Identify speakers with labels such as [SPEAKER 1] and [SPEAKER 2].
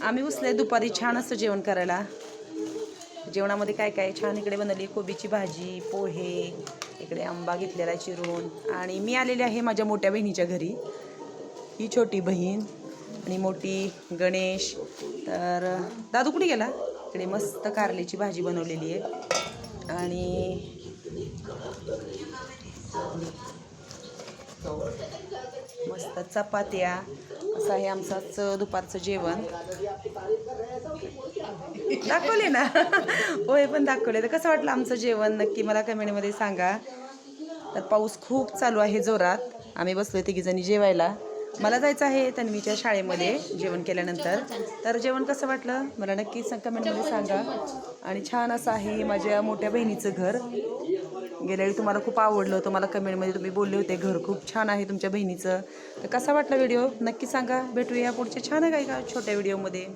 [SPEAKER 1] आम्ही बसले दुपारी छान असं जेवण करायला. जेवणामध्ये काय काय छान इकडे बनवली कोबीची भाजी, पोहे, इकडे आंबा घेतलेला चिरून. आणि मी आलेले आहे माझ्या मोठ्या बहिणीच्या घरी. ही छोटी बहीण आणि मोठी गणेश. तर दादू कुठे गेला? इकडे मस्त कारल्याची भाजी बनवलेली आहे आणि मस्त चपात्या. असं आहे आमचं दुपारचं जेवण. दाखवले ना होय पण दाखवले. तर कसं वाटलं आमचं जेवण नक्की मला कमेंटमध्ये सांगा. तर पाऊस खूप चालू आहे जोरात. आम्ही बसलोय तिघीजणी जेवायला. मला जायचं आहे तन्वीच्या शाळेमध्ये जेवण केल्यानंतर. तर जेवण कसं वाटलं मला नक्की कमेंटमध्ये सांगा. आणि छान असं आहे माझ्या मोठ्या बहिणीचं घर. गेल्या वेळी तुम्हाला खूप आवडलं होतं, मला कमेंटमध्ये तुम्ही बोलले होते घर खूप छान आहे तुमच्या बहिणीचं. तर कसा वाटला व्हिडिओ नक्की सांगा. भेटूया पुढच्या छान आहे का छोट्या व्हिडिओमध्ये.